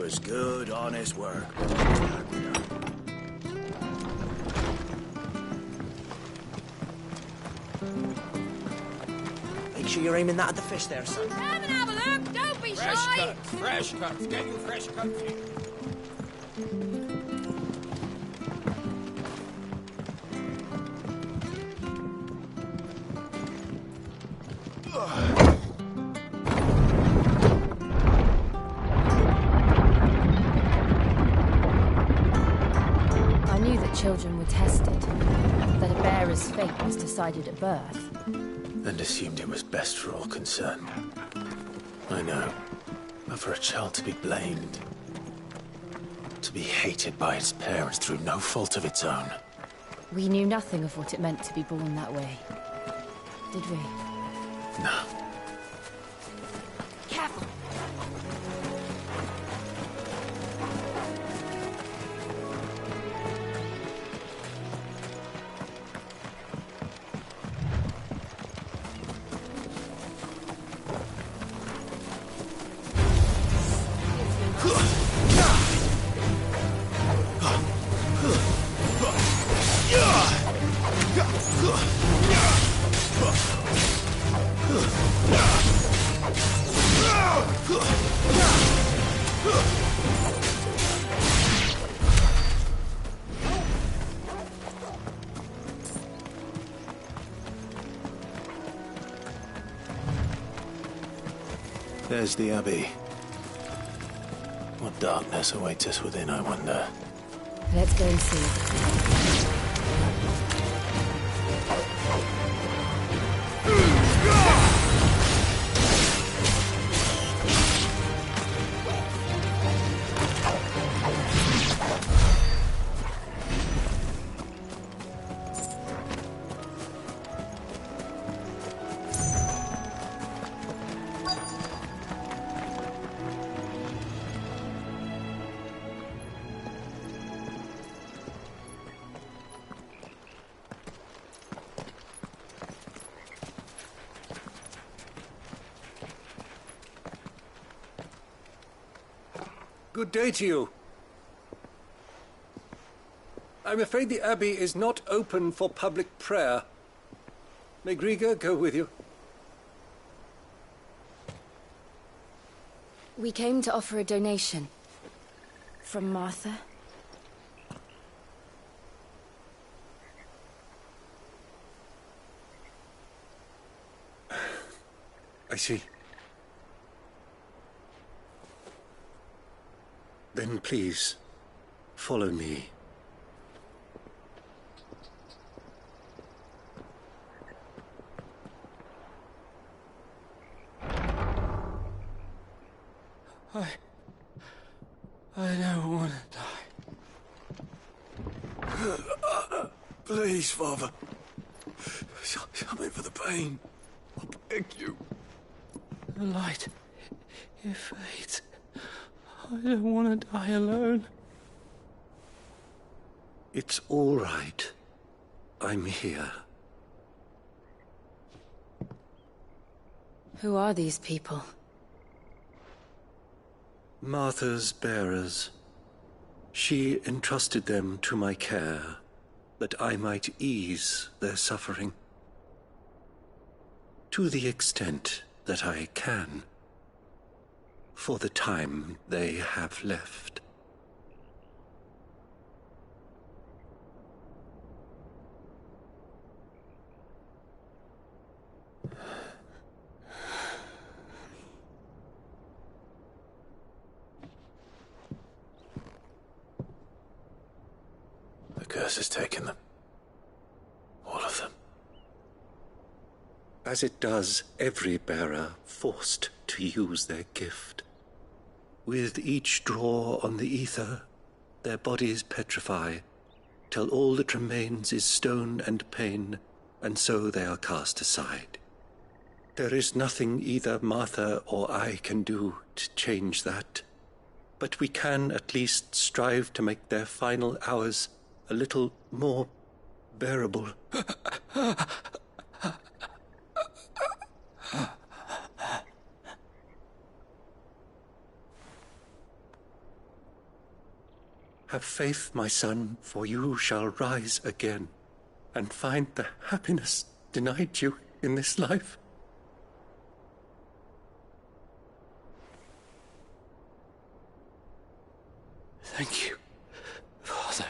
was good, honest work. Make sure you're aiming that at the fish there, son. Come and have a look, don't be Fresh shy! cuts, fresh cuts, get you fresh cuts here. I knew that children were tested, that a bearer's fate was decided at birth. And assumed it was best for all concerned. I know. But for a child to be blamed, to be hated by its parents through no fault of its own. We knew nothing of what it meant to be born that way, did we? No. Careful! There's the Abbey. What darkness awaits us within, I wonder. Let's go and see. Good day to you. I'm afraid the Abbey is not open for public prayer. May Grieger go with you? We came to offer a donation. From Martha. I see. Then please, follow me. I don't want to die. Please, Father. Shut me for the pain. I beg you. The light, it fades. I don't want to die alone. It's all right. I'm here. Who are these people? Martha's bearers. She entrusted them to my care, that I might ease their suffering. To the extent that I can, for the time they have left. The curse has taken them. All of them. As it does every bearer forced to use their gift. With each draw on the ether, their bodies petrify, till all that remains is stone and pain, and so they are cast aside. There is nothing either Martha or I can do to change that, but we can at least strive to make their final hours a little more bearable. Have faith, my son, for you shall rise again and find the happiness denied you in this life. Thank you, Father.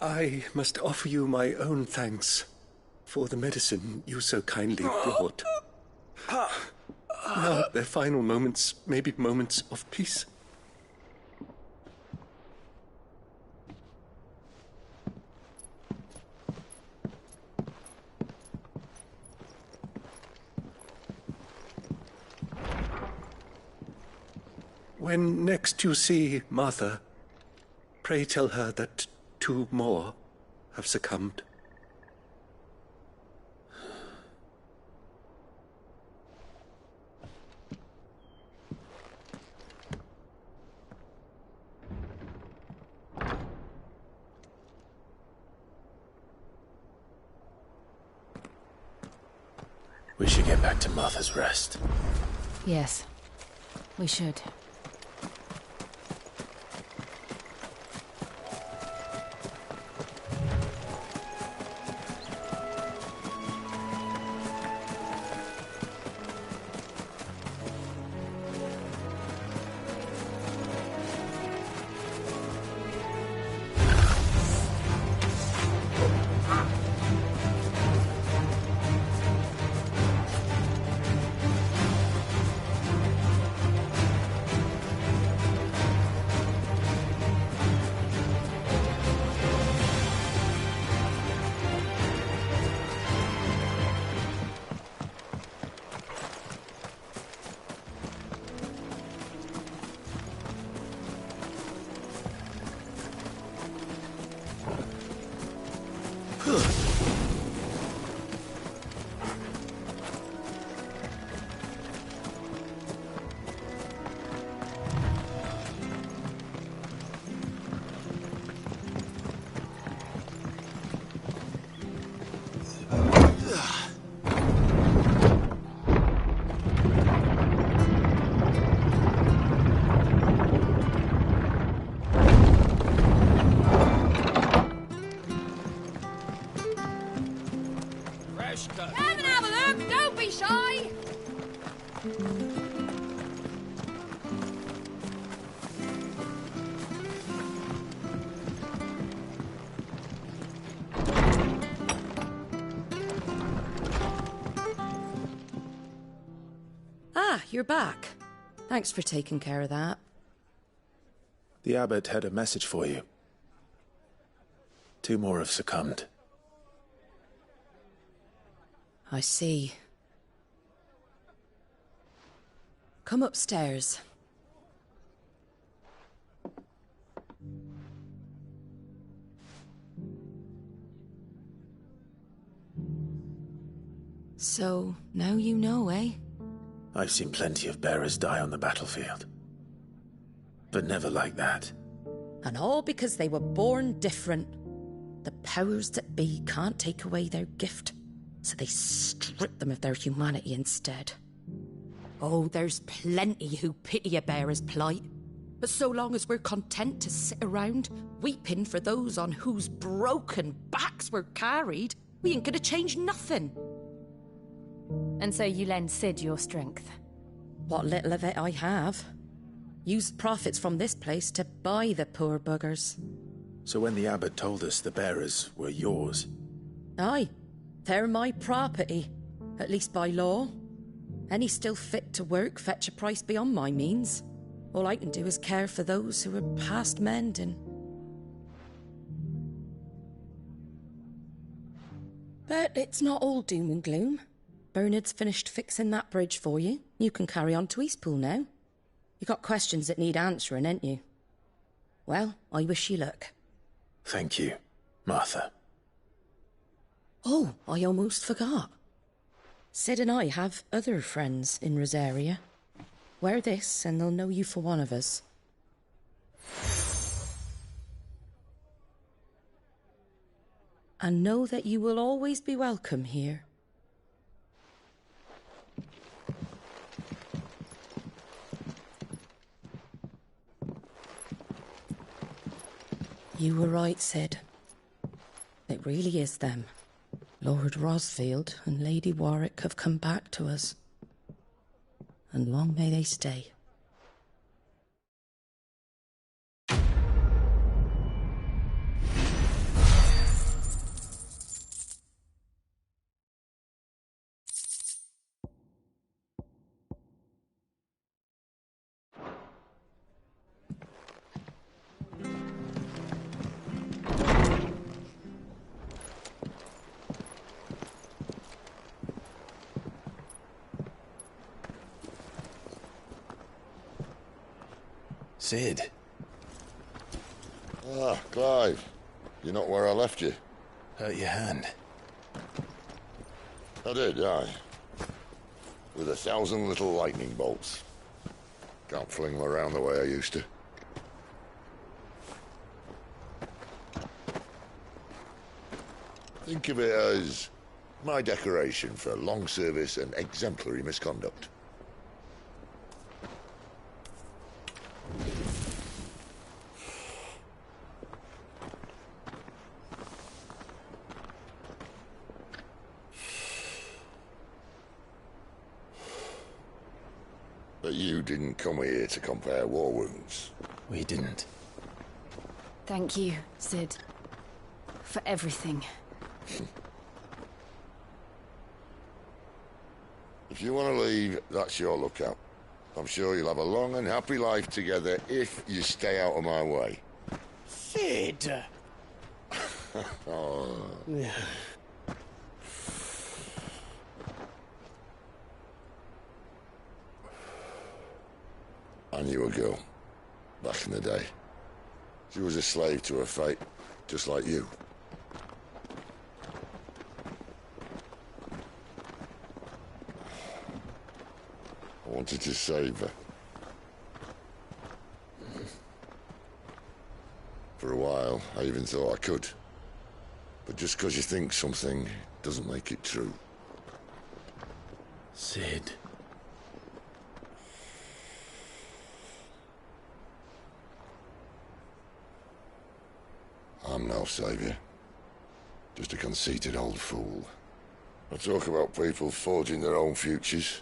I must offer you my own thanks for the medicine you so kindly brought. Now, their final moments may be moments of peace. When next you see Martha, pray tell her that 2 more have succumbed. We should get back to Martha's Rest. Yes, we should. Freshcut. Come and have a look, don't be shy. Ah, you're back. Thanks for taking care of that. The abbot had a message for you. 2 more have succumbed. I see. Come upstairs. So, now you know, eh? I've seen plenty of bearers die on the battlefield. But never like that. And all because they were born different. The powers that be can't take away their gift, so they strip them of their humanity instead. Oh, there's plenty who pity a bearer's plight. But so long as we're content to sit around, weeping for those on whose broken backs we're carried, we ain't gonna change nothing. And so you lend Sid your strength. What little of it I have. Use profits from this place to buy the poor buggers. So when the abbot told us the bearers were yours... Aye, they're my property, at least by law. Any still fit to work fetch a price beyond my means. All I can do is care for those who are past mending. But it's not all doom and gloom. Bernard's finished fixing that bridge for you. You can carry on to Eastpool now. You got questions that need answering, ain't you? Well, I wish you luck. Thank you, Martha. Oh, I almost forgot. Sid and I have other friends in Rosaria. Wear this and they'll know you for one of us. And know that you will always be welcome here. You were right, Sid. It really is them. Lord Rosfield and Lady Warwick have come back to us. And long may they stay. Sid. Ah, Clive. You're not where I left you. Hurt your hand. I did, aye. With 1,000 little lightning bolts. Can't fling them around the way I used to. Think of it as my decoration for long service and exemplary misconduct. But you didn't come here to compare war wounds. We didn't. Thank you, Sid. For everything. If you want to leave, that's your lookout. I'm sure you'll have a long and happy life together if you stay out of my way. Sid! Oh. I knew a girl, back in the day. She was a slave to her fate, just like you. I wanted to save her. For a while, I even thought I could. But just because you think something doesn't make it true. Sid. I'm no saviour. Just a conceited old fool. I talk about people forging their own futures.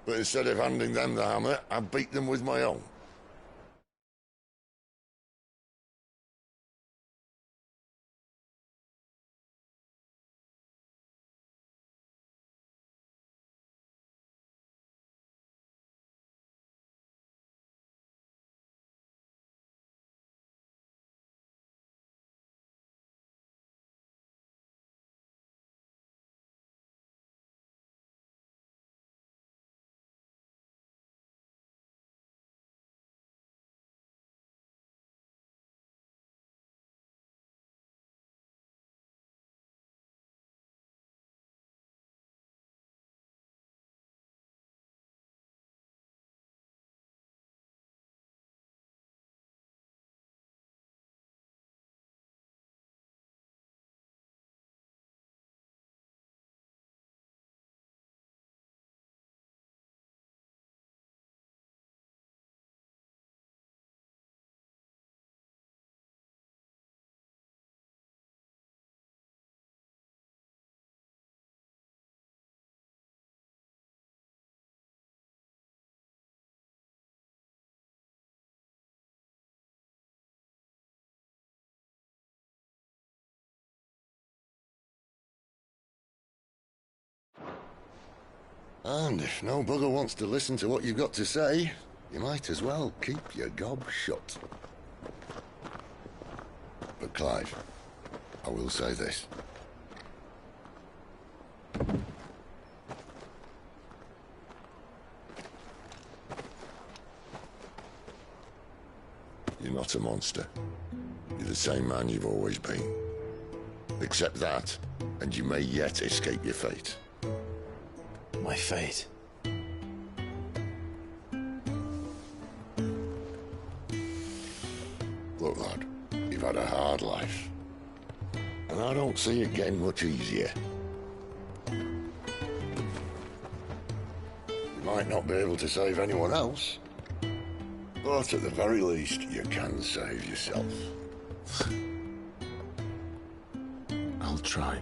But instead of handing them the hammer, I beat them with my own. And if no bugger wants to listen to what you've got to say, you might as well keep your gob shut. But Clive, I will say this. You're not a monster. You're the same man you've always been. Accept that, and you may yet escape your fate. my fate. Look, lad, you've had a hard life. And I don't see it getting much easier. You might not be able to save anyone else, but at the very least, you can save yourself. I'll try.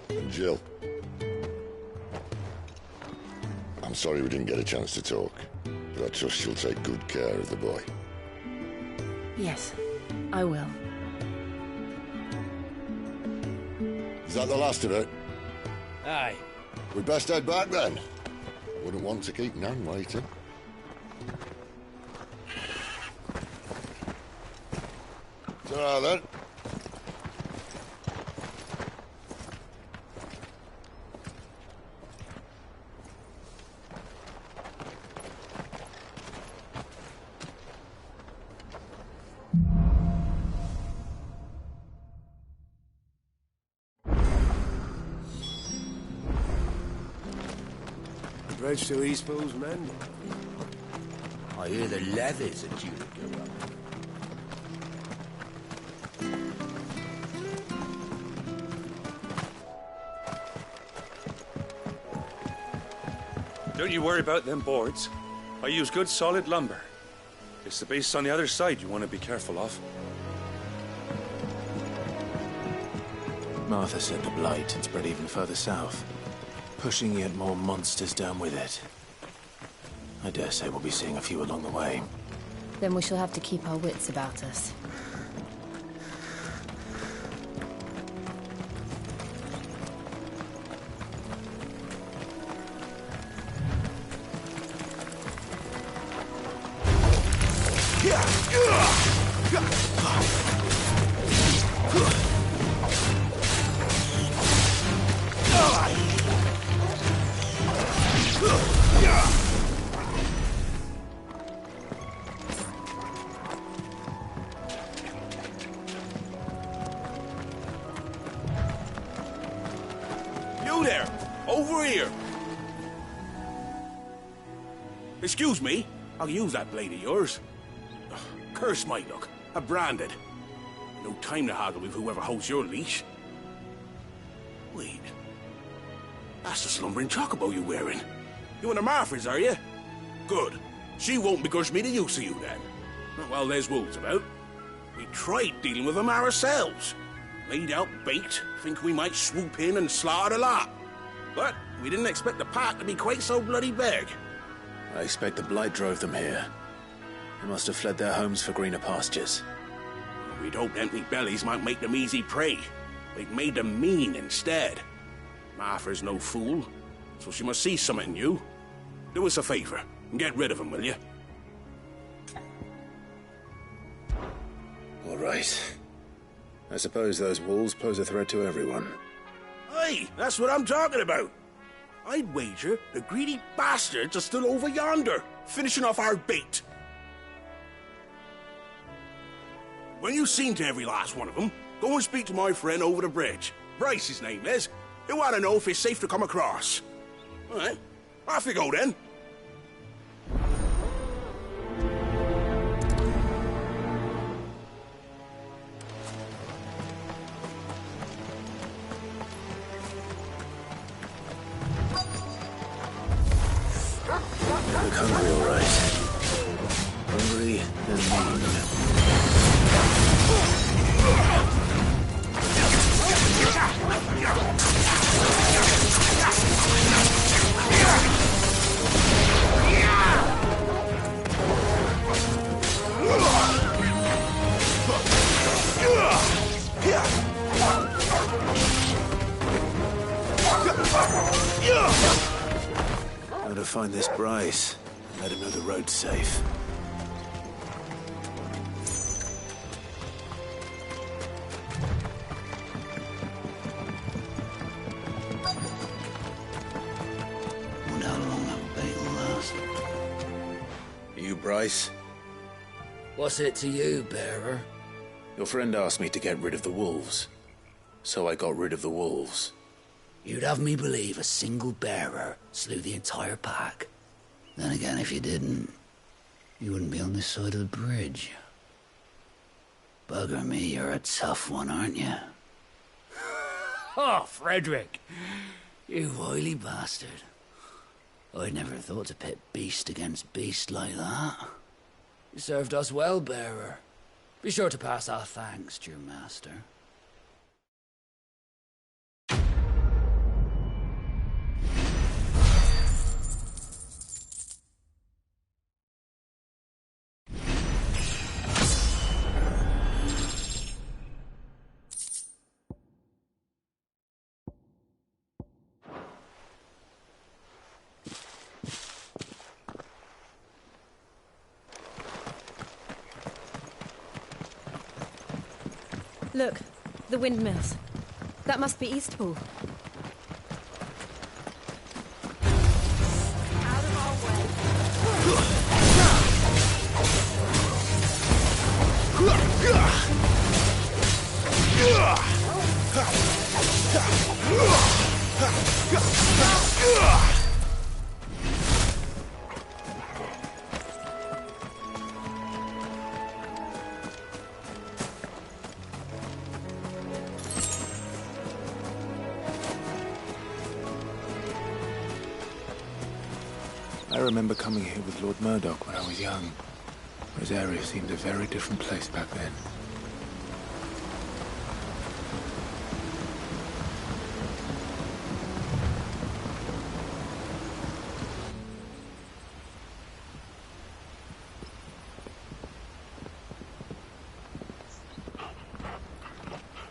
And Jill, I'm sorry we didn't get a chance to talk, but I trust you'll take good care of the boy. Yes, I will. Is that the last of it? Aye. We'd best head back then. Wouldn't want to keep Nan waiting. Ta-ra then. Bridge to East Pool's mending. I hear the levies are due to go up. Don't you worry about them boards. I use good solid lumber. It's the base on the other side you want to be careful of. Martha said the blight had spread even further south, pushing yet more monsters down with it. I dare say we'll be seeing a few along the way. Then we shall have to keep our wits about us. You there! Over here! Excuse me, I'll use that blade of yours. Ugh, curse my luck, I'm branded. No time to haggle with whoever holds your leash. Wait, that's the slumbering chocobo you're wearing. You and the Marfords, are you? Good. She won't begrudge me the use of you then. Not while there's wolves about. We tried dealing with them ourselves. Laid out bait, think we might swoop in and slaughter the lot. But we didn't expect the pack to be quite so bloody big. I expect the blight drove them here. They must have fled their homes for greener pastures. We'd hoped empty bellies might make them easy prey. We've made them mean instead. Martha's no fool, so she must see something in you. Do us a favor and get rid of them, will you? All right. I suppose those wolves pose a threat to everyone. Aye, that's what I'm talking about. I'd wager the greedy bastards are still over yonder, finishing off our bait. When you've seen to every last one of them, go and speak to my friend over the bridge. Bryce, his name is. He'll want to know if it's safe to come across. All right, off you go then. Look hungry, all right. Hungry and mean. I'm gonna find this Bryce. Let him know the road's safe. Wonder how long that bait will last. You, Bryce? What's it to you, bearer? Your friend asked me to get rid of the wolves. So I got rid of the wolves. You'd have me believe a single bearer slew the entire pack. Then again, if you didn't, you wouldn't be on this side of the bridge. Bugger me, you're a tough one, aren't you? Oh, Frederick! You wily bastard. I'd never thought to pit beast against beast like that. You served us well, bearer. Be sure to pass our thanks to your master. Look, the windmills. That must be Eastpool. Out of our way. I remember coming here with Lord Murdoch when I was young. Rosaria seemed a very different place back then.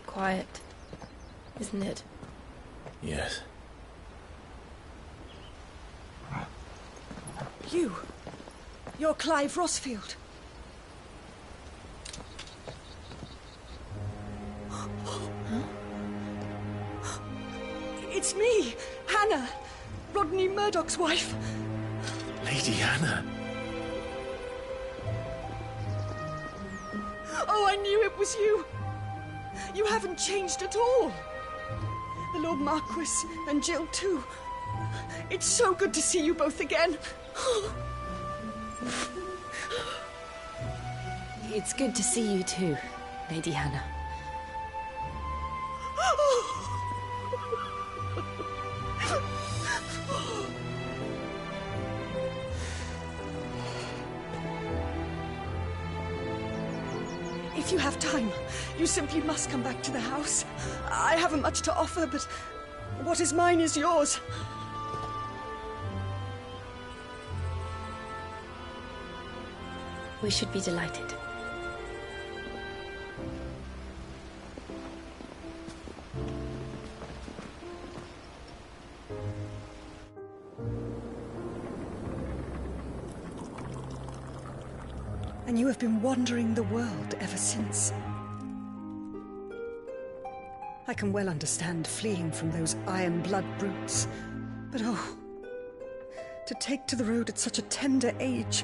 Quiet, isn't it? Yes. You're Clive Rossfield. It's me, Hannah, Rodney Murdoch's wife. Lady Hannah. Oh, I knew it was you. You haven't changed at all. The Lord Marquis and Jill too. It's so good to see you both again. It's good to see you too, Lady Hannah. If you have time, you simply must come back to the house. I haven't much to offer, but what is mine is yours. We should be delighted. And you have been wandering the world ever since. I can well understand fleeing from those iron blood brutes, but oh, to take to the road at such a tender age.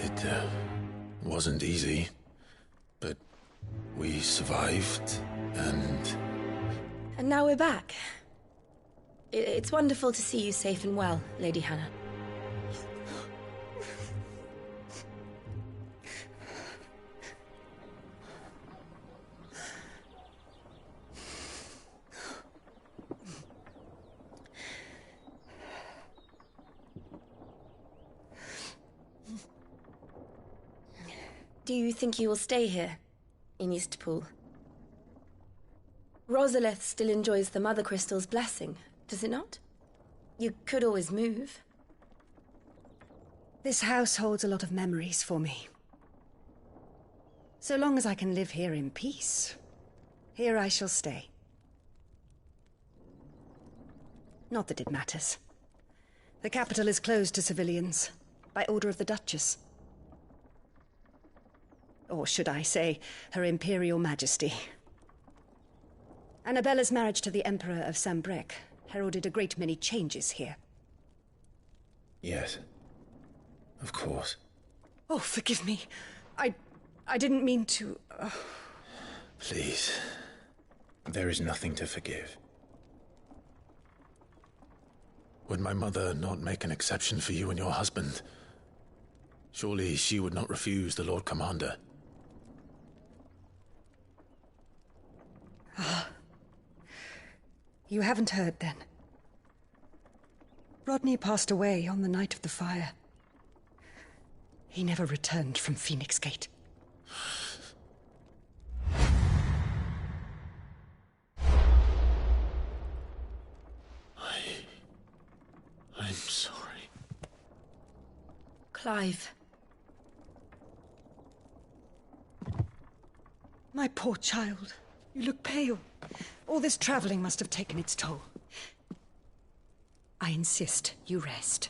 It wasn't easy, but we survived, and now we're back. It's wonderful to see you safe and well, Lady Hannah. Do you think you will stay here, in Eastpool? Rosalith still enjoys the Mother Crystal's blessing, does it not? You could always move. This house holds a lot of memories for me. So long as I can live here in peace, here I shall stay. Not that it matters. The capital is closed to civilians, by order of the Duchess. Or should I say, Her Imperial Majesty. Annabella's marriage to the Emperor of Sambrec heralded a great many changes here. Yes. Of course. Oh, forgive me. I didn't mean to... Please. There is nothing to forgive. Would my mother not make an exception for you and your husband? Surely she would not refuse the Lord Commander. Ah. You haven't heard, then. Rodney passed away on the night of the fire. He never returned from Phoenix Gate. I'm sorry. Clive. My poor child. You look pale. All this traveling must have taken its toll. I insist you rest.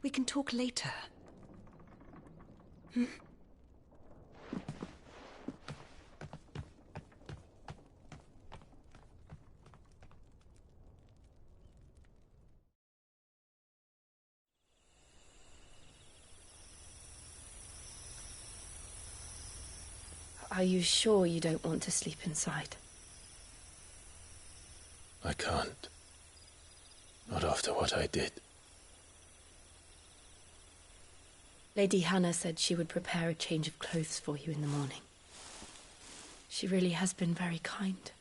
We can talk later. Hmm? Are you sure you don't want to sleep inside? I can't. Not after what I did. Lady Hannah said she would prepare a change of clothes for you in the morning. She really has been very kind.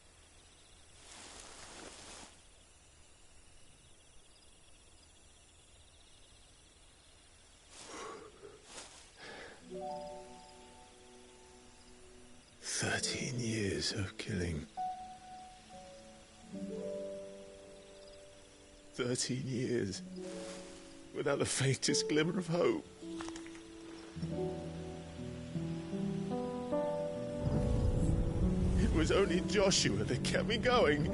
Years of killing. 13 years without the faintest glimmer of hope. It was only Joshua that kept me going.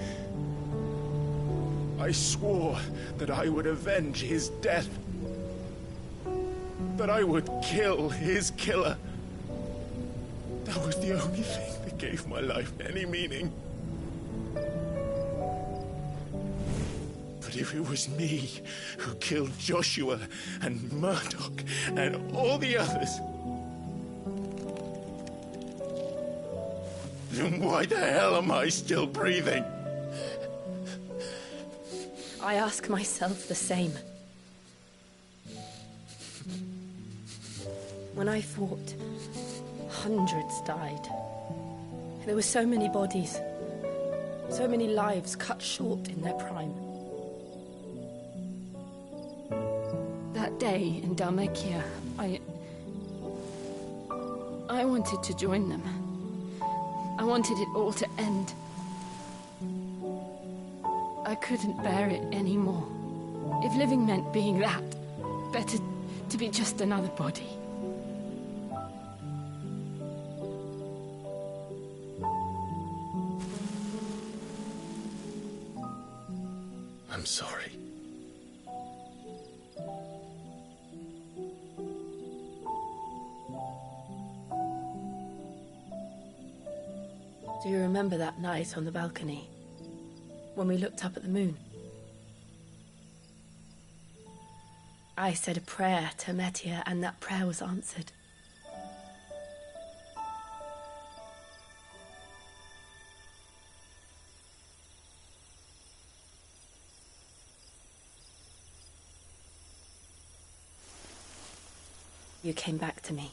I swore that I would avenge his death. That I would kill his killer. That was the only thing that gave my life any meaning. But if it was me who killed Joshua and Murdoch and all the others, then why the hell am I still breathing? I ask myself the same. When I fought, hundreds died. There were so many bodies, so many lives cut short in their prime. That day in Dalmekia, I wanted to join them. I wanted it all to end. I couldn't bear it anymore. If living meant being that, better to be just another body. I'm sorry. Do you remember that night on the balcony, when we looked up at the moon? I said a prayer to Metia, and that prayer was answered. You came back to me.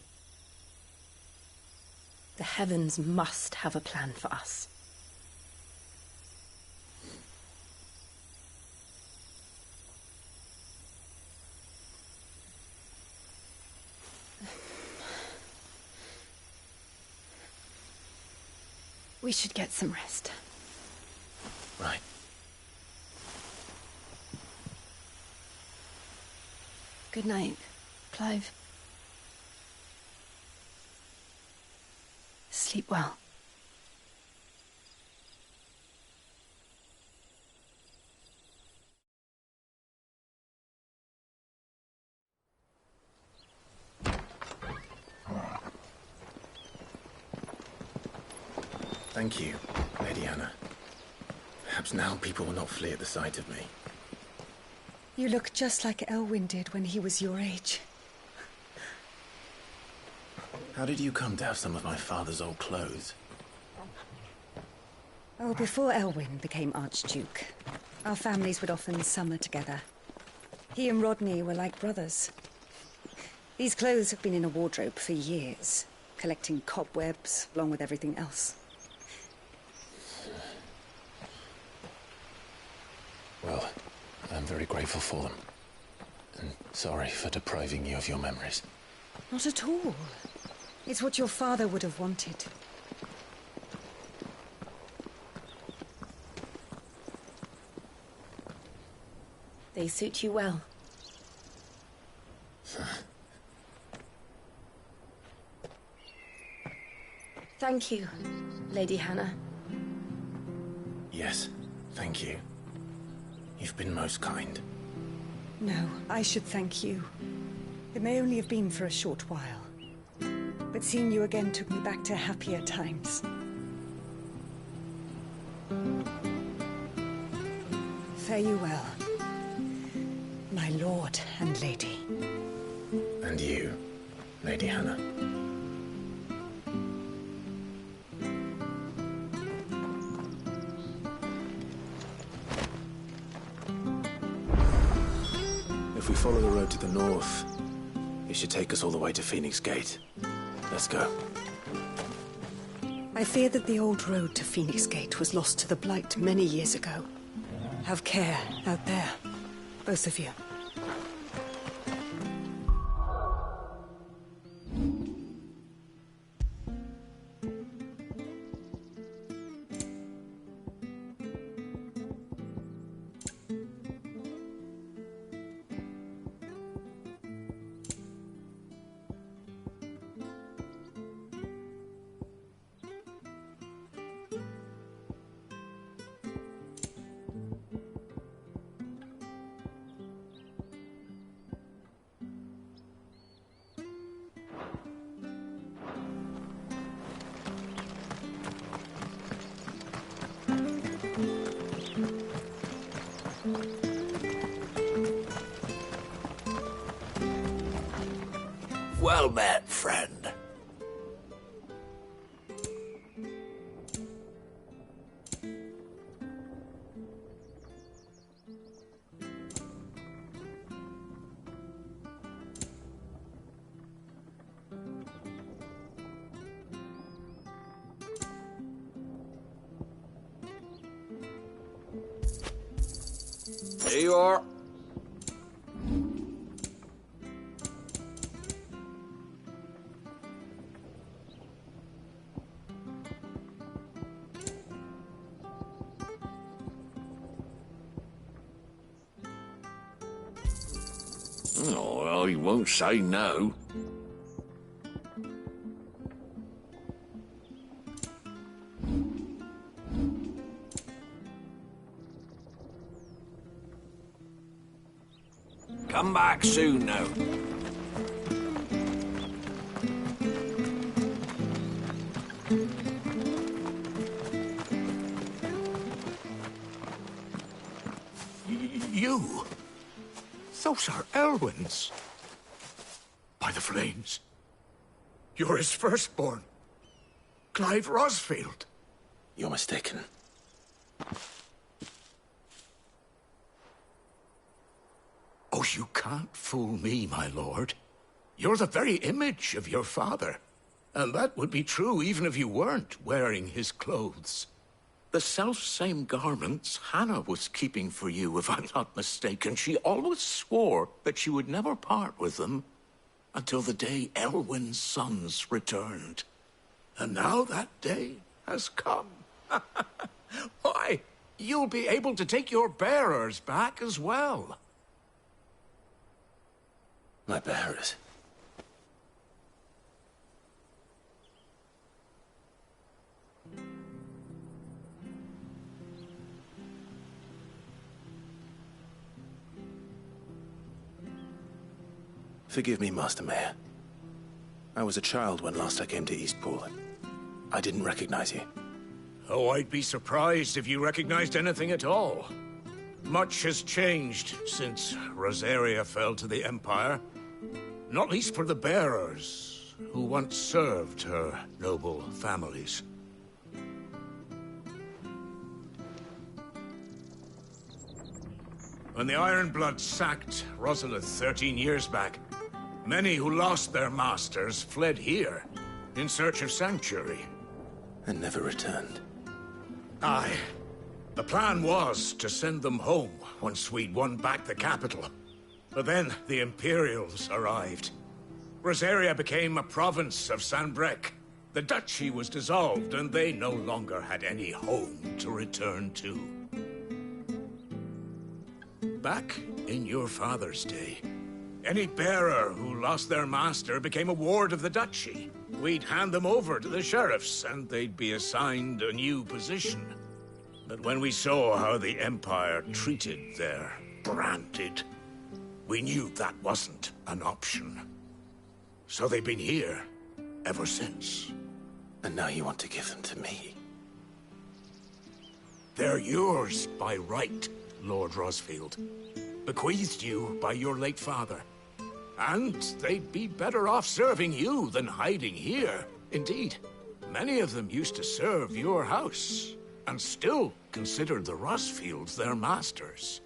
The heavens must have a plan for us. We should get some rest. Right. Good night, Clive. Sleep well. Thank you, Lady Anna, for Perhaps now people will not flee at the sight of me. You look just like Elwyn did when he was your age. How did you come to have some of my father's old clothes? Oh, before Elwyn became Archduke, our families would often summer together. He and Rodney were like brothers. These clothes have been in a wardrobe for years, collecting cobwebs along with everything else. Well, I'm very grateful for them. And sorry for depriving you of your memories. Not at all. It's what your father would have wanted. They suit you well. Thank you, Lady Hannah. Yes, thank you. You've been most kind. No, I should thank you. It may only have been for a short while, but seeing you again took me back to happier times. Fare you well, my lord and lady. And you, Lady Hannah. If we follow the road to the north, it should take us all the way to Phoenix Gate. Let's go. I fear that the old road to Phoenix Gate was lost to the Blight many years ago. Have care out there, both of you. Well met, friend. Here you are. Oh, well, he won't say no. Come back soon now. You? Those are Elwyn's. By the flames. You're his firstborn. Clive Rosfield. You're mistaken. Oh, you can't fool me, my lord. You're the very image of your father. And that would be true even if you weren't wearing his clothes. The self-same garments Hannah was keeping for you, if I'm not mistaken. She always swore that she would never part with them until the day Elwyn's sons returned. And now that day has come. Why, you'll be able to take your bearers back as well. My bearers? Forgive me, Master Mayor. I was a child when last I came to Eastpool. I didn't recognize you. Oh, I'd be surprised if you recognized anything at all. Much has changed since Rosaria fell to the Empire. Not least for the bearers, who once served her noble families. When the Ironbloods sacked Rosalith 13 years back, many who lost their masters fled here, in search of sanctuary. And never returned. Aye. The plan was to send them home once we'd won back the capital. But then the Imperials arrived. Rosaria became a province of Sanbreque. The duchy was dissolved, and they no longer had any home to return to. Back in your father's day, any bearer who lost their master became a ward of the duchy. We'd hand them over to the sheriffs, and they'd be assigned a new position. But when we saw how the Empire treated their branded, we knew that wasn't an option. So they've been here ever since. And now you want to give them to me? They're yours by right, Lord Rosfield. Bequeathed you by your late father. And they'd be better off serving you than hiding here. Indeed, many of them used to serve your house, and still considered the Rosfields their masters.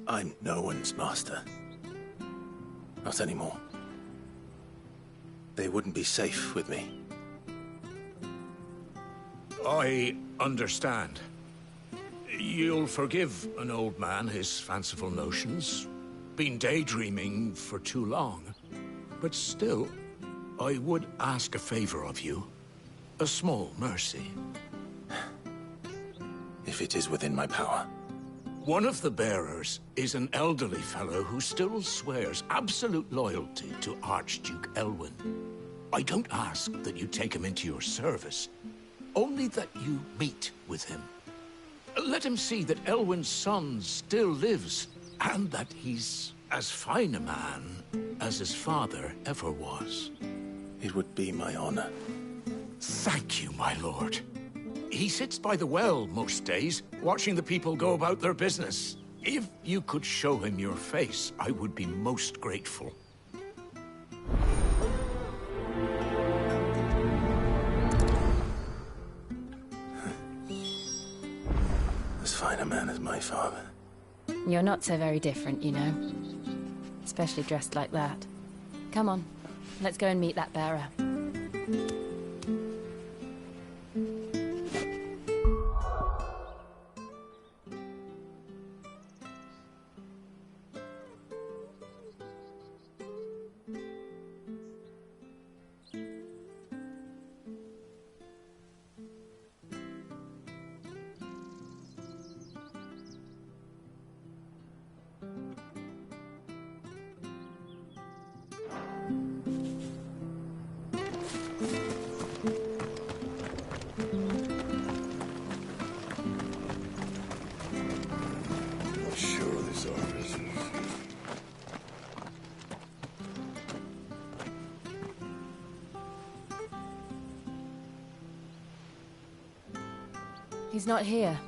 I'm no one's master. Not anymore. They wouldn't be safe with me. I understand. You'll forgive an old man his fanciful notions. Been daydreaming for too long. But still, I would ask a favor of you. A small mercy. If it is within my power. One of the bearers is an elderly fellow who still swears absolute loyalty to Archduke Elwyn. I don't ask that you take him into your service, only that you meet with him. Let him see that Elwyn's son still lives, and that he's as fine a man as his father ever was. It would be my honor. Thank you, my lord. He sits by the well most days, watching the people go about their business. If you could show him your face, I would be most grateful. As fine a man as my father. You're not so very different, you know. Especially dressed like that. Come on, let's go and meet that bearer. He's not here.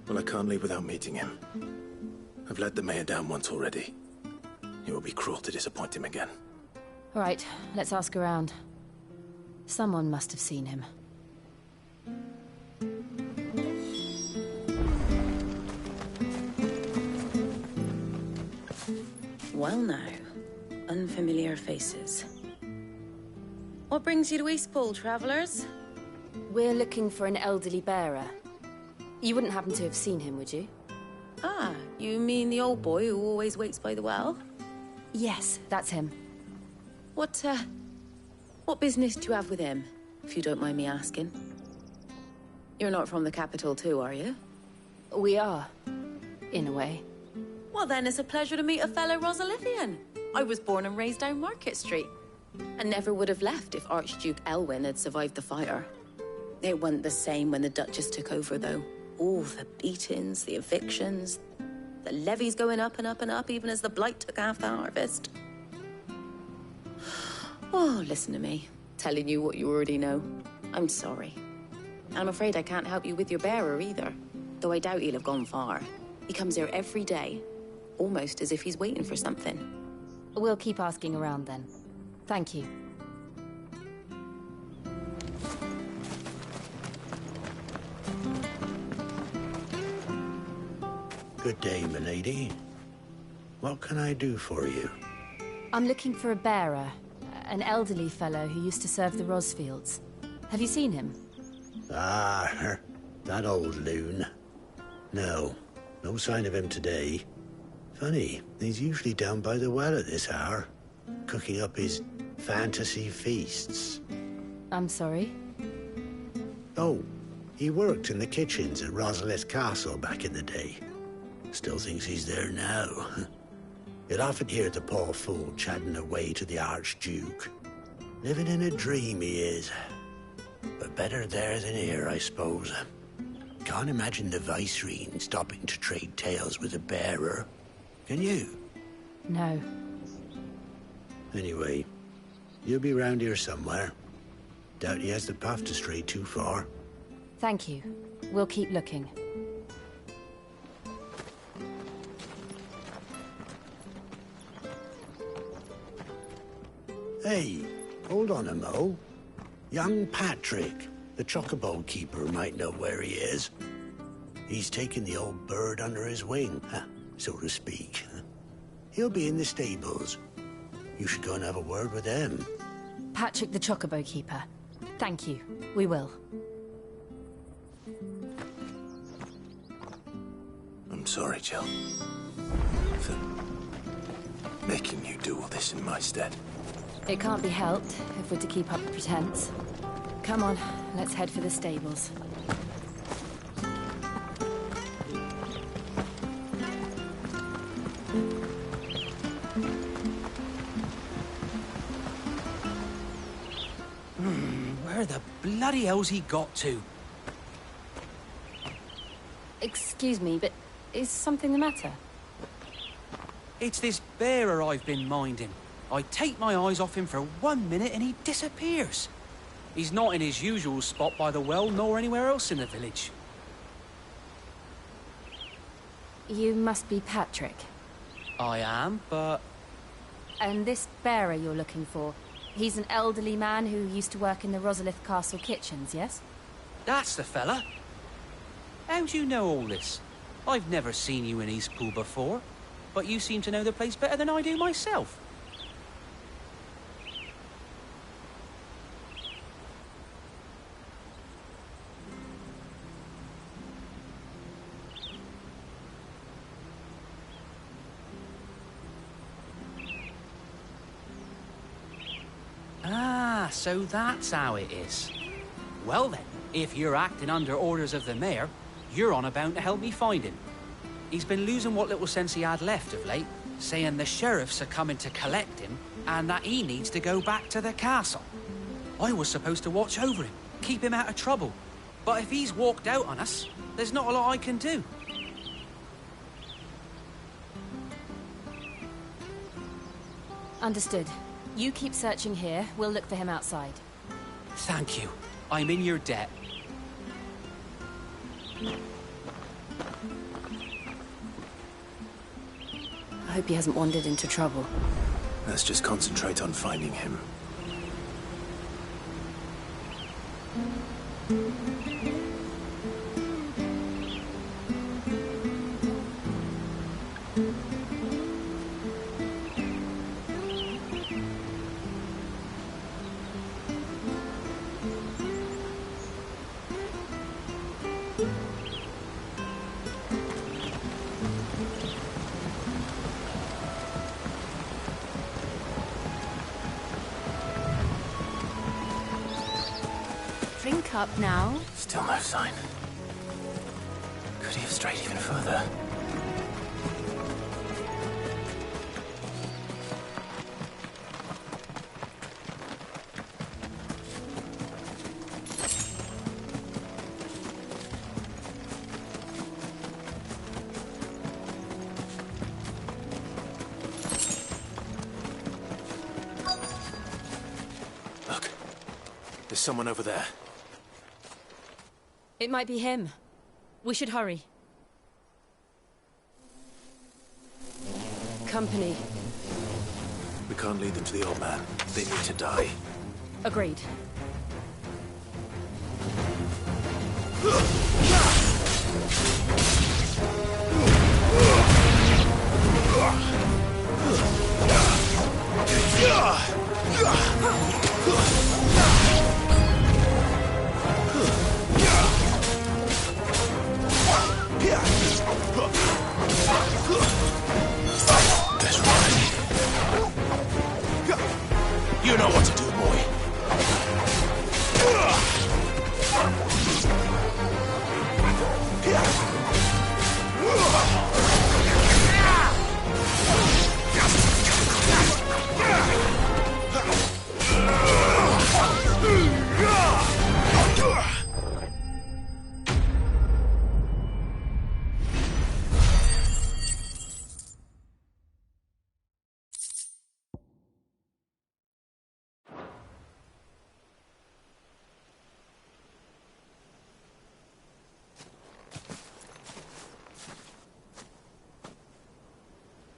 Well, I can't leave without meeting him. I've let the mayor down once already. It will be cruel to disappoint him again. All right, let's ask around. Someone must have seen him. Well now, unfamiliar faces. What brings you to Eastpool, travellers? We're looking for an elderly bearer. You wouldn't happen to have seen him, would you? Ah, you mean the old boy who always waits by the well? Yes, that's him. What business do you have with him, if you don't mind me asking? You're not from the capital too, are you? We are, in a way. Well then, it's a pleasure to meet a fellow Rosalithian. I was born and raised down Market Street, and never would have left if Archduke Elwyn had survived the fire. It wasn't the same when the Duchess took over, though. All the beatings, the evictions, the levies going up and up and up, even as the blight took half the harvest. Oh, listen to me, telling you what you already know. I'm sorry. I'm afraid I can't help you with your bearer either, though I doubt he'll have gone far. He comes here every day, almost as if he's waiting for something. We'll keep asking around then. Thank you. Good day, milady. What can I do for you? I'm looking for a bearer, an elderly fellow who used to serve the Rosfields. Have you seen him? Ah, that old loon. No sign of him today. Funny, he's usually down by the well at this hour, cooking up his fantasy feasts. I'm sorry? Oh, he worked in the kitchens at Rosalith Castle back in the day. Still thinks he's there now. You'd often hear the poor fool chatting away to the Archduke. Living in a dream he is. But better there than here, I suppose. Can't imagine the Viceroy stopping to trade tales with a bearer. Can you? No. Anyway, you'll be round here somewhere. Doubt he has the path to stray too far. Thank you. We'll keep looking. Hey, hold on a mo. Young Patrick, the chocobo keeper, might know where he is. He's taken the old bird under his wing, so to speak. He'll be in the stables. You should go and have a word with him. Patrick the chocobo keeper. Thank you. We will. I'm sorry, Jill. For making you do all this in my stead. It can't be helped if we're to keep up the pretense. Come on, let's head for the stables. Where the bloody hell's he got to? Excuse me, but is something the matter? It's this bearer I've been minding. I take my eyes off him for 1 minute and he disappears. He's not in his usual spot by the well, nor anywhere else in the village. You must be Patrick. I am, but... And this bearer you're looking for, he's an elderly man who used to work in the Rosalith Castle kitchens, yes? That's the fella. How do you know all this? I've never seen you in Eastpool before, but you seem to know the place better than I do myself. Ah, so that's how it is. Well then, if you're acting under orders of the mayor, you're on about to help me find him. He's been losing what little sense he had left of late, saying the sheriffs are coming to collect him and that he needs to go back to the castle. I was supposed to watch over him, keep him out of trouble. But if he's walked out on us, there's not a lot I can do. Understood. You keep searching here, we'll look for him outside. Thank you. I'm in your debt. I hope he hasn't wandered into trouble. Let's just concentrate on finding him. Drink up now. Still no sign. Could he have strayed even further? Look, there's someone over there. It might be him. We should hurry. Company. We can't lead them to the old man. They need to die. Agreed. That's right. You know what to do, boy.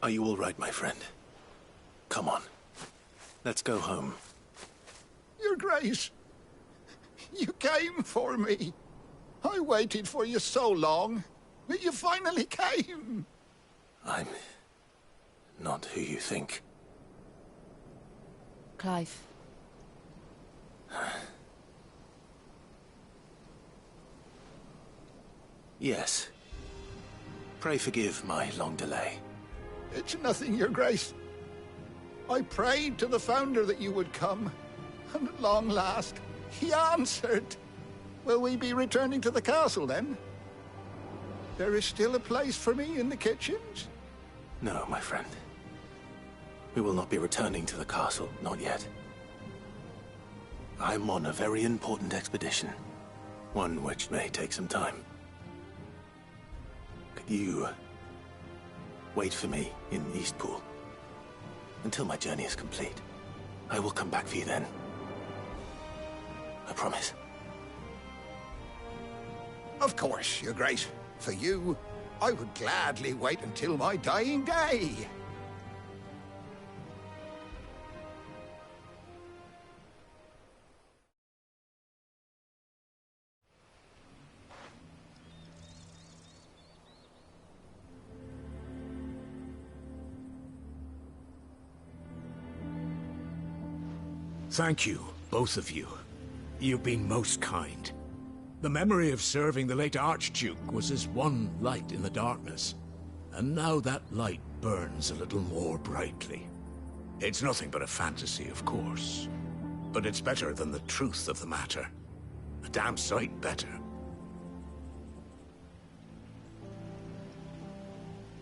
Are you all right, my friend? Come on. Let's go home. Your Grace, you came for me. I waited for you so long, but you finally came. I'm not who you think. Clive. Yes. Pray forgive my long delay. It's nothing, Your Grace. I prayed to the Founder that you would come, and at long last, he answered. Will we be returning to the castle, then? There is still a place for me in the kitchens? No, my friend. We will not be returning to the castle, not yet. I'm on a very important expedition. One which may take some time. Could you wait for me in Eastpool until my journey is complete? I will come back for you then. I promise. Of course, Your Grace. For you, I would gladly wait until my dying day. Thank you, both of you. You've been most kind. The memory of serving the late Archduke was as one light in the darkness, and now that light burns a little more brightly. It's nothing but a fantasy, of course, but it's better than the truth of the matter. A damn sight better.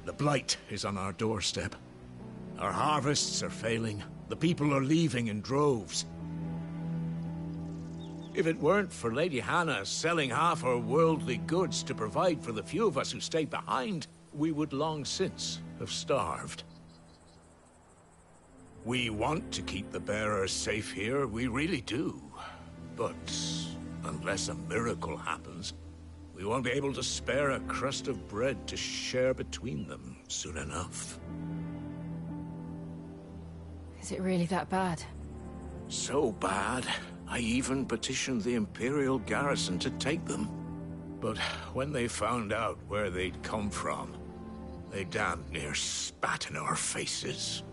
The blight is on our doorstep. Our harvests are failing. The people are leaving in droves. If it weren't for Lady Hannah selling half her worldly goods to provide for the few of us who stayed behind, we would long since have starved. We want to keep the bearers safe here, we really do. But unless a miracle happens, we won't be able to spare a crust of bread to share between them soon enough. Is it really that bad? So bad, I even petitioned the Imperial garrison to take them. But when they found out where they'd come from, they damn near spat in our faces.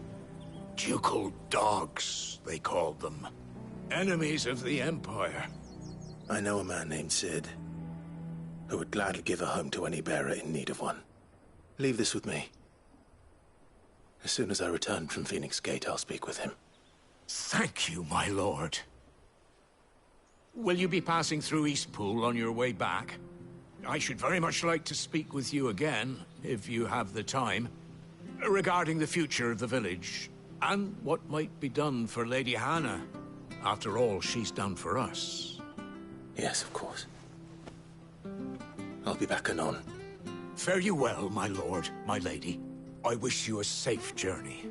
Ducal dogs, they called them. Enemies of the Empire. I know a man named Sid, who would gladly give a home to any bearer in need of one. Leave this with me. As soon as I return from Phoenix Gate, I'll speak with him. Thank you, my lord. Will you be passing through Eastpool on your way back? I should very much like to speak with you again, if you have the time, regarding the future of the village, and what might be done for Lady Hannah, after all she's done for us. Yes, of course. I'll be back anon. Fare you well, my lord, my lady. I wish you a safe journey.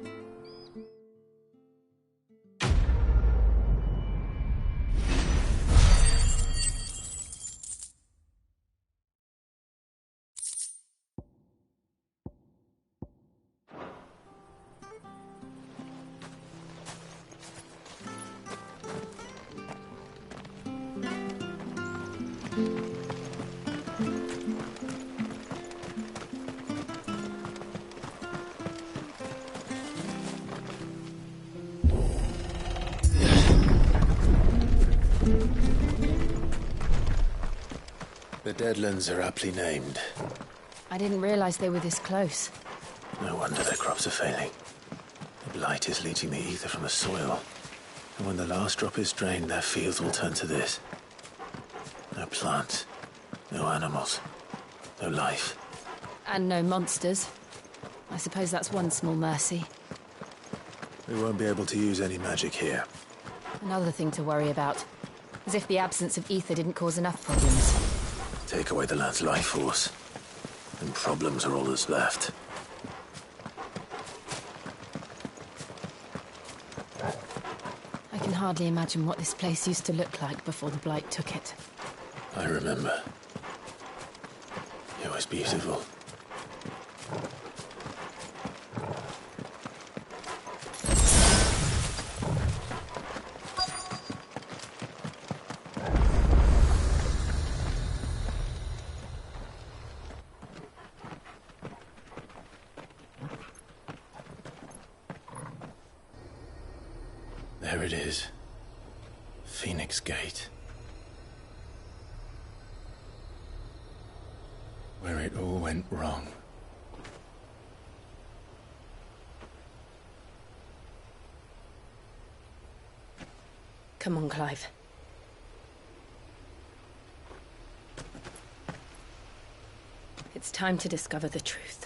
The Deadlands are aptly named. I didn't realize they were this close. No wonder their crops are failing. The blight is leaching the ether from the soil. And when the last drop is drained, their fields will turn to this. No plants, no animals, no life. And no monsters. I suppose that's one small mercy. We won't be able to use any magic here. Another thing to worry about. As if the absence of ether didn't cause enough problems. Take away the land's life force, and problems are all that's left. I can hardly imagine what this place used to look like before the Blight took it. I remember. It was beautiful. There it is. Phoenix Gate. Where it all went wrong. Come on, Clive. It's time to discover the truth.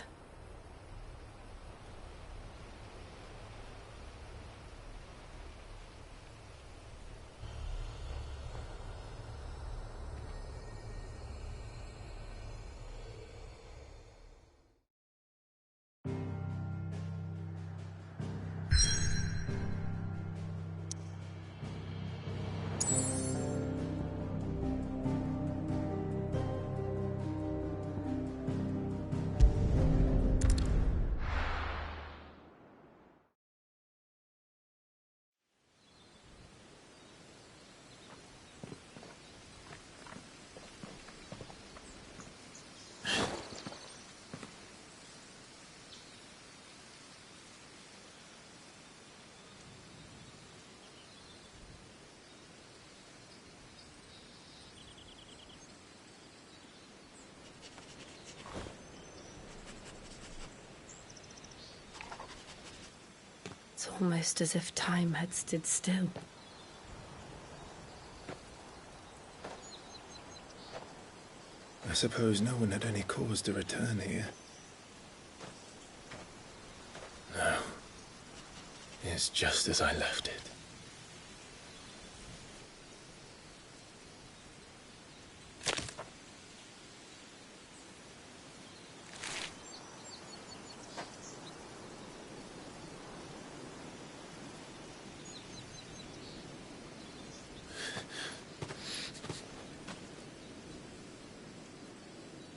It's almost as if time had stood still. I suppose no one had any cause to return here. No. It's just as I left it.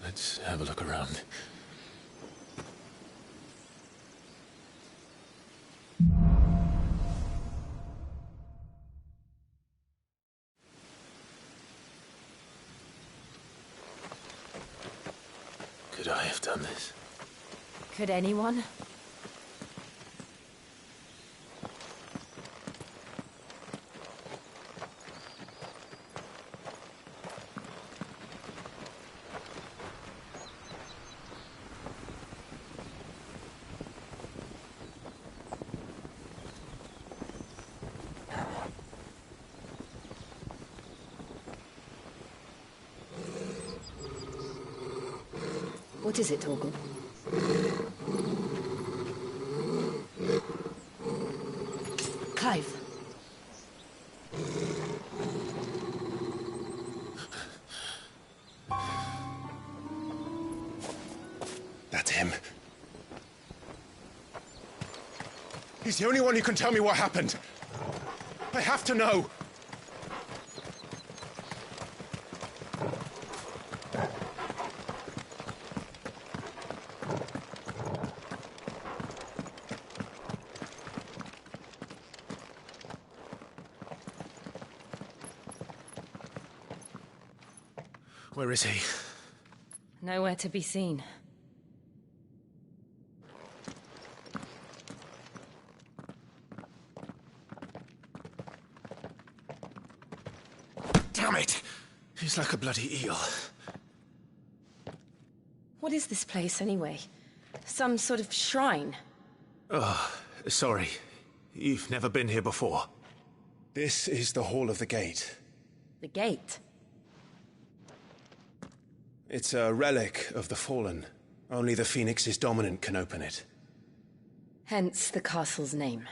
Let's have a look around. Could I have done this? Could anyone? What is it, Torgal? Clive. That's him. He's the only one who can tell me what happened. I have to know. Where is he? Nowhere to be seen. Damn it! He's like a bloody eel. What is this place, anyway? Some sort of shrine? Oh, sorry. You've never been here before. This is the Hall of the Gate. The gate? It's a relic of the Fallen. Only the Phoenix's dominant can open it. Hence the castle's name.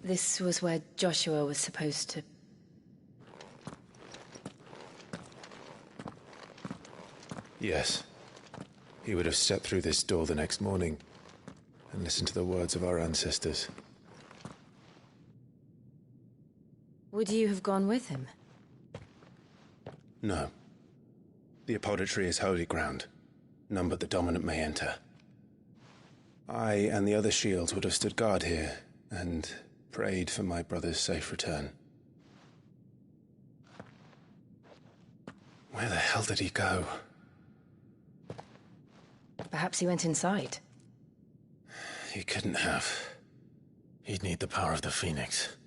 This was where Joshua was supposed to... Yes. He would have stepped through this door the next morning and listened to the words of our ancestors. Would you have gone with him? No. The apodatory is holy ground. None but the dominant may enter. I and the other shields would have stood guard here and prayed for my brother's safe return. Where the hell did he go? Perhaps he went inside. He couldn't have. He'd need the power of the Phoenix.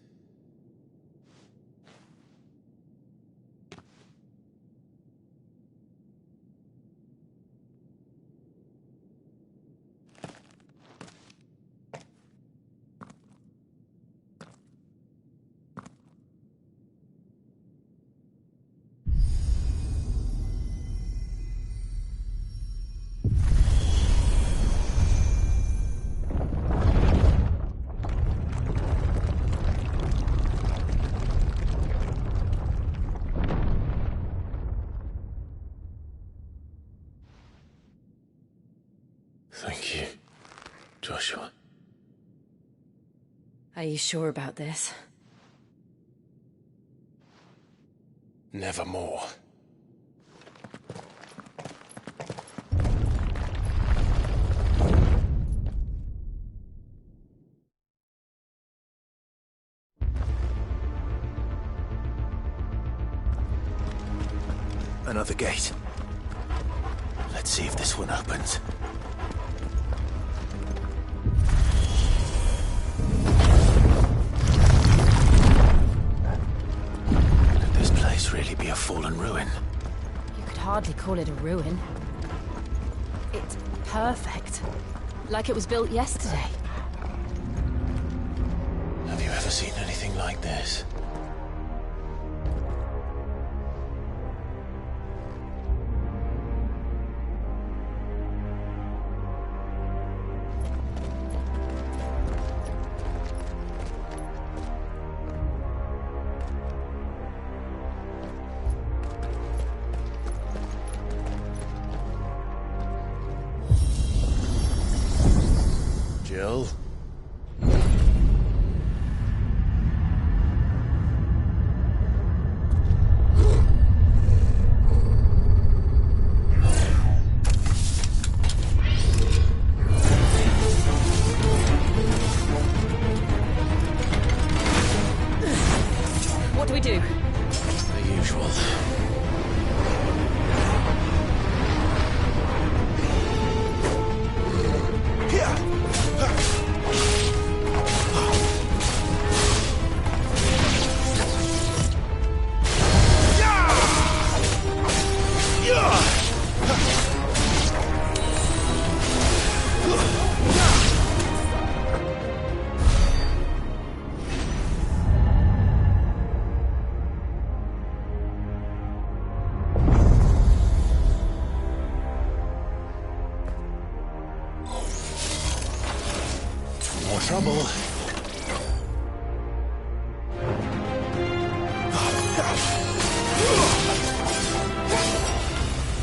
Thank you, Joshua. Are you sure about this? Nevermore. Another gate. Let's see if this one opens. Could this place really be a fallen ruin? You could hardly call it a ruin. It's perfect. Like it was built yesterday. Have you ever seen anything like this? Jill? What do we do? The usual. More trouble.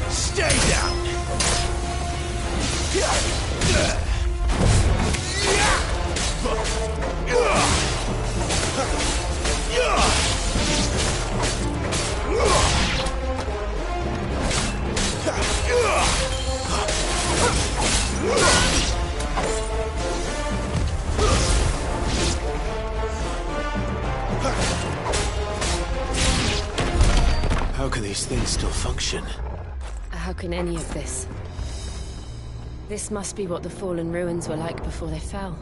Stay down. How can these things still function? How can any of this? This must be what the fallen ruins were like before they fell.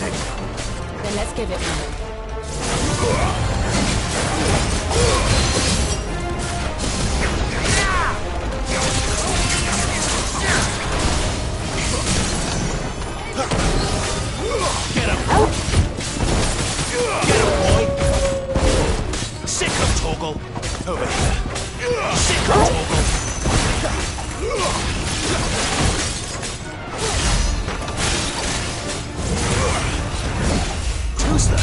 fighting. Then let's give it one. Get him! Get him, boy! Sick of Torgal! Over here! Sick of Torgal! Who's that?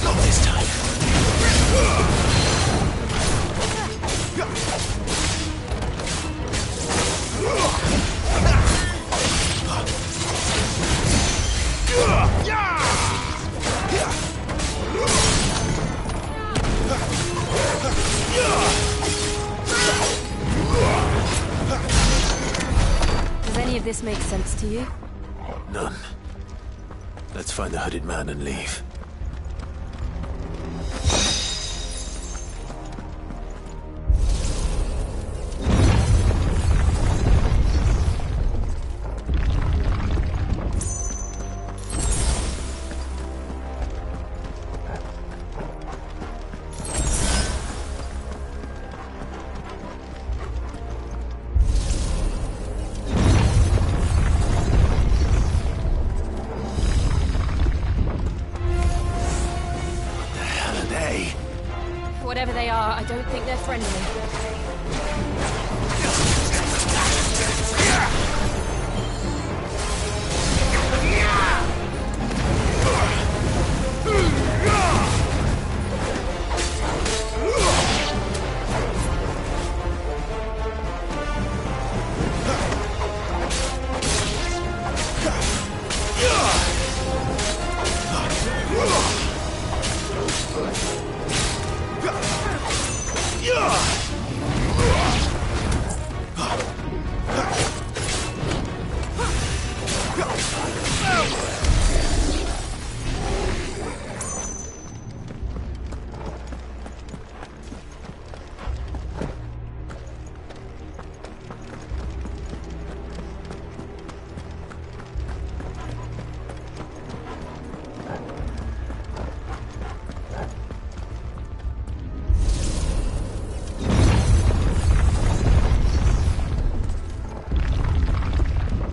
Not this time. Does any of this make sense to you? None. Let's find the hooded man and leave. Whatever they are, I don't think they're friendly.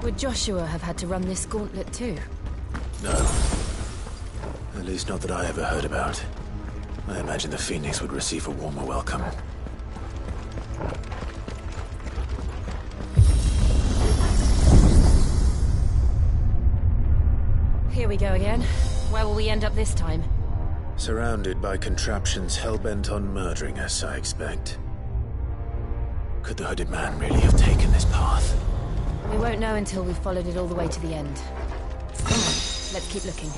Would Joshua have had to run this gauntlet too? No. At least not that I ever heard about. I imagine the Phoenix would receive a warmer welcome. Here we go again. Where will we end up this time? Surrounded by contraptions hell-bent on murdering us, I expect. Could the hooded man really have taken this path? We won't know until we've followed it all the way to the end. Come on, let's keep looking.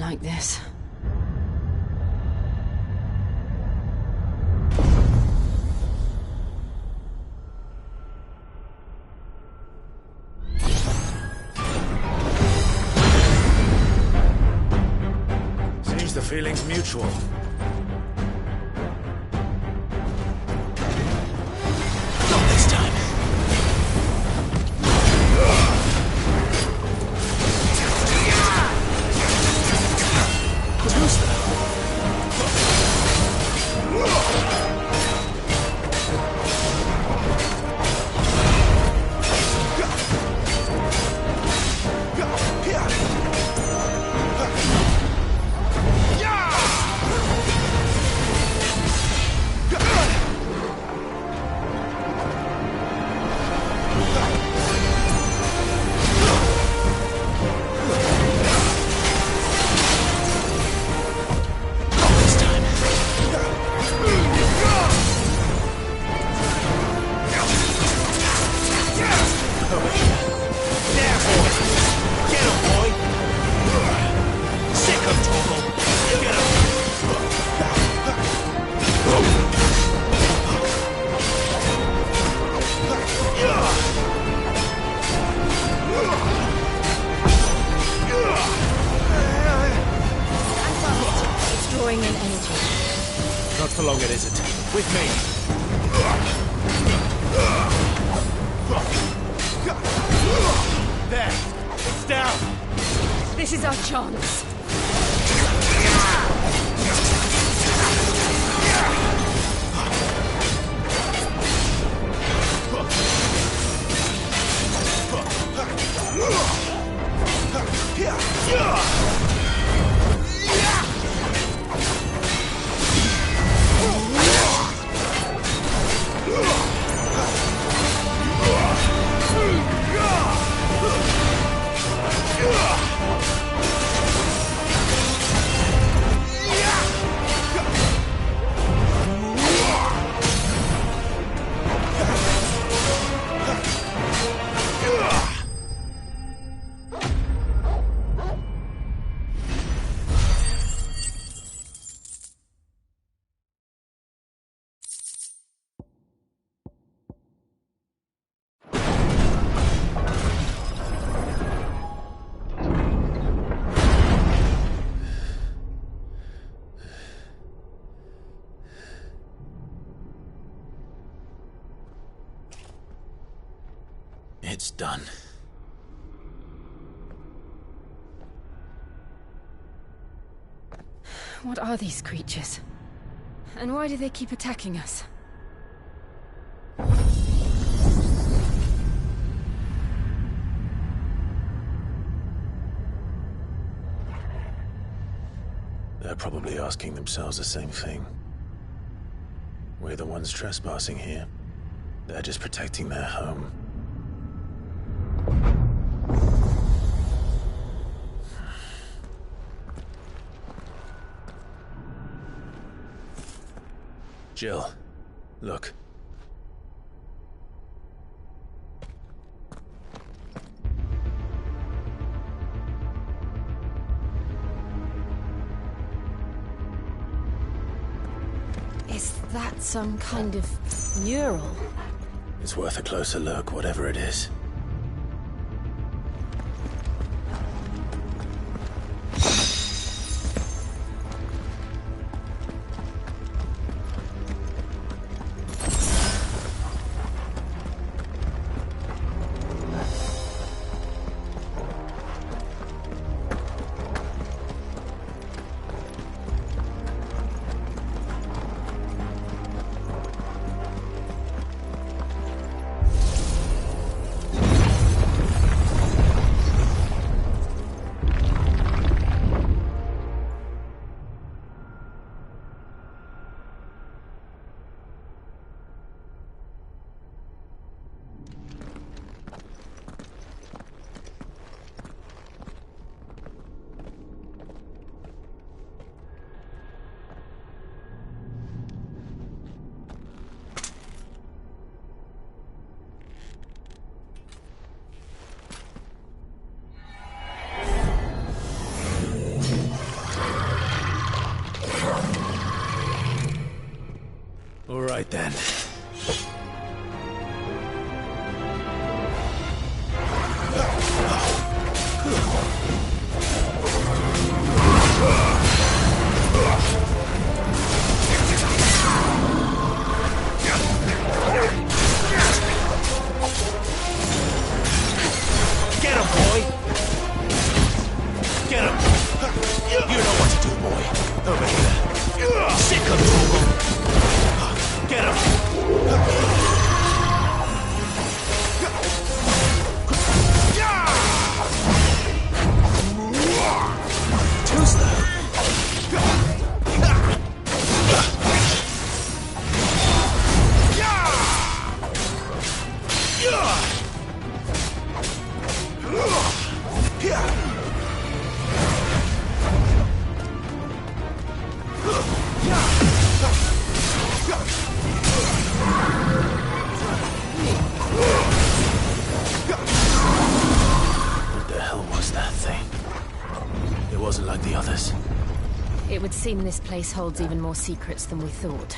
like this. Seems the feeling's mutual. Not this time. Who's that? Drawing in energy. Not for long, it isn't. With me. There. It's down. This is our chance. It's done. What are these creatures? And why do they keep attacking us? They're probably asking themselves the same thing. We're the ones trespassing here. They're just protecting their home. Jill, look. Is that some kind of mural? It's worth a closer look, whatever it is. him, boy! Get him! You know what to do, boy. Over here. Sick of trouble. Get him! Too slow. What the hell was that thing? It wasn't like the others. It would seem this place holds even more secrets than we thought.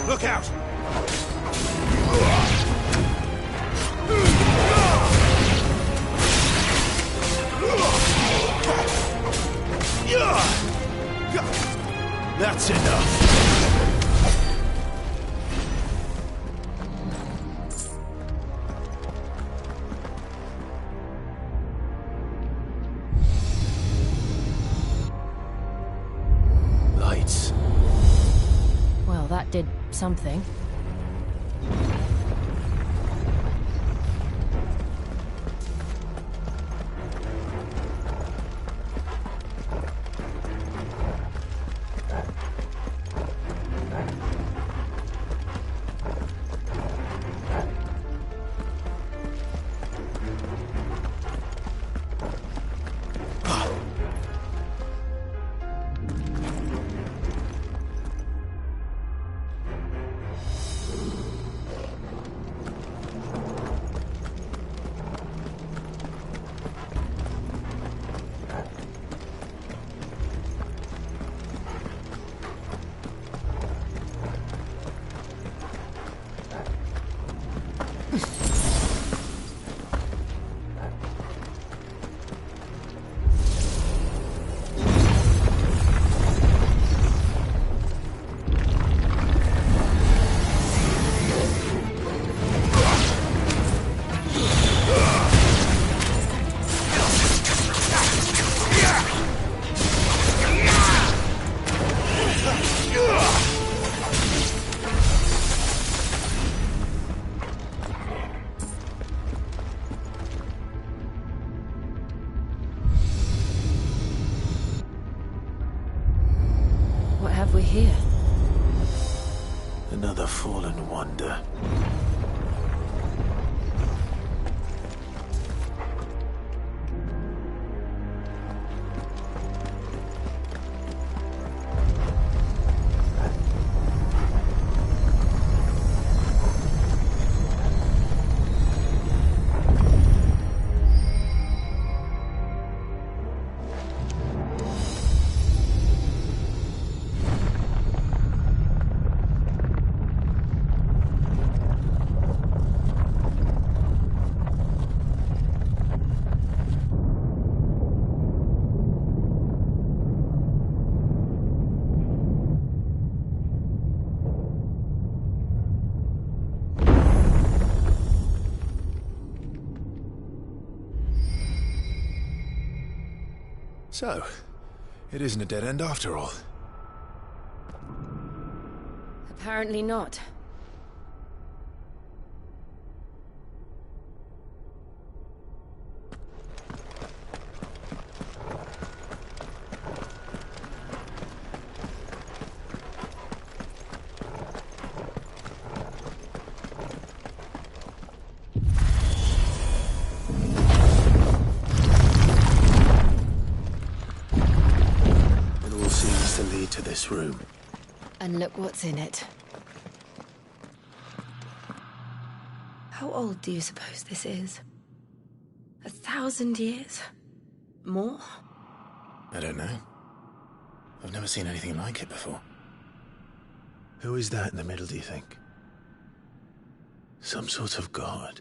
Look out! That's enough. Lights. Well, that did something. What have we here? Another fallen wonder. So, it isn't a dead end after all. Apparently not. To this room. And look what's in it. How old do you suppose this is? 1,000 years? More? I don't know. I've never seen anything like it before. Who is that in the middle, do you think? Some sort of god.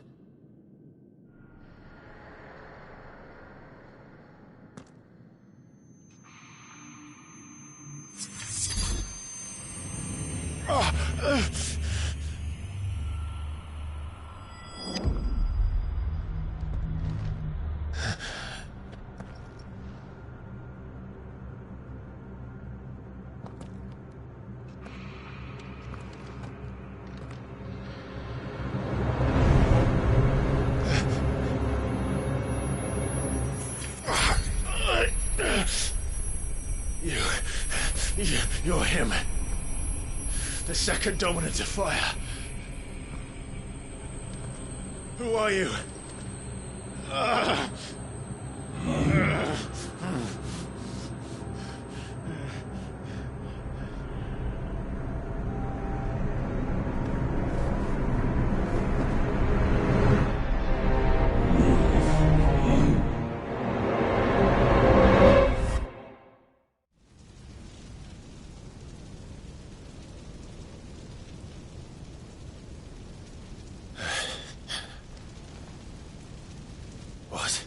You're him. The second dominant of fire. Who are you? What?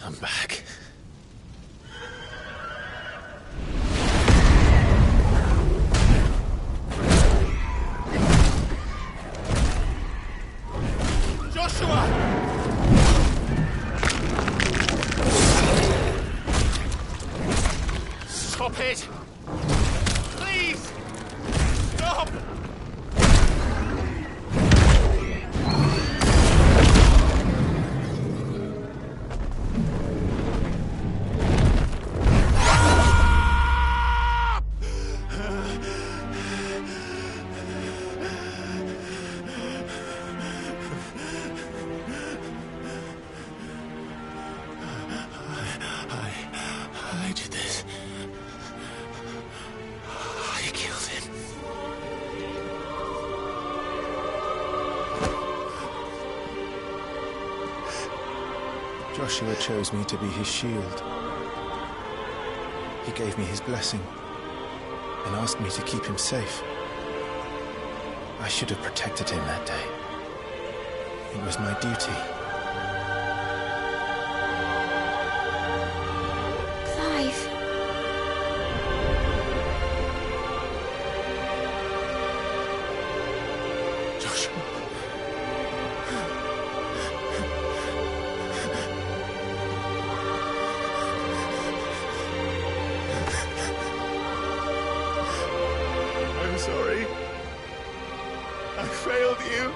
I'm back. Joshua! Stop it! Please! Stop! I did this. I killed him. Joshua chose me to be his shield. He gave me his blessing and asked me to keep him safe. I should have protected him that day. It was my duty. Clive. Joshua. I'm sorry. I failed you.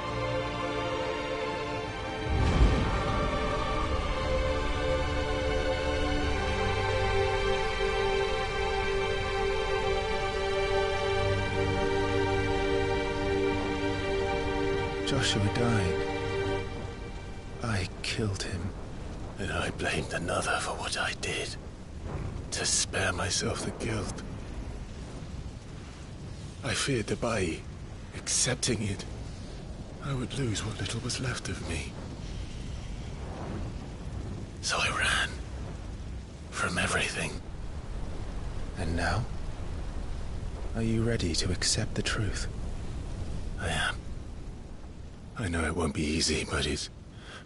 Joshua died. I killed him. And I blamed another for what I did. To spare myself the guilt. I feared that by accepting it, I would lose what little was left of me. So I ran. From everything. And now? Are you ready to accept the truth? I am. I know it won't be easy, but it's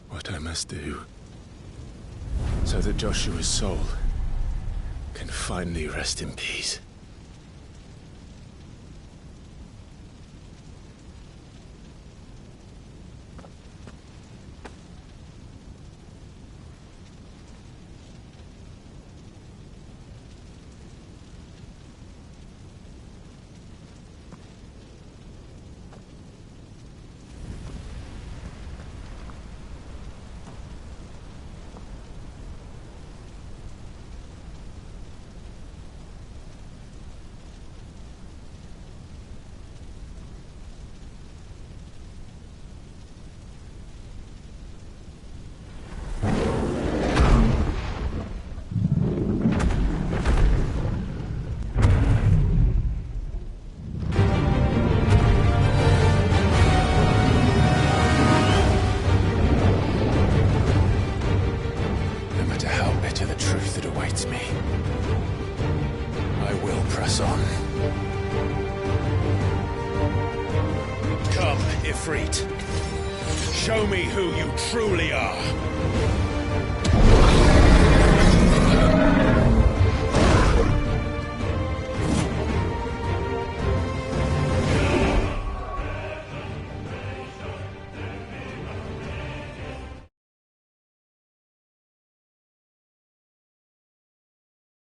what I must do. So that Joshua's soul can finally rest in peace. Ifrit. Show me who you truly are.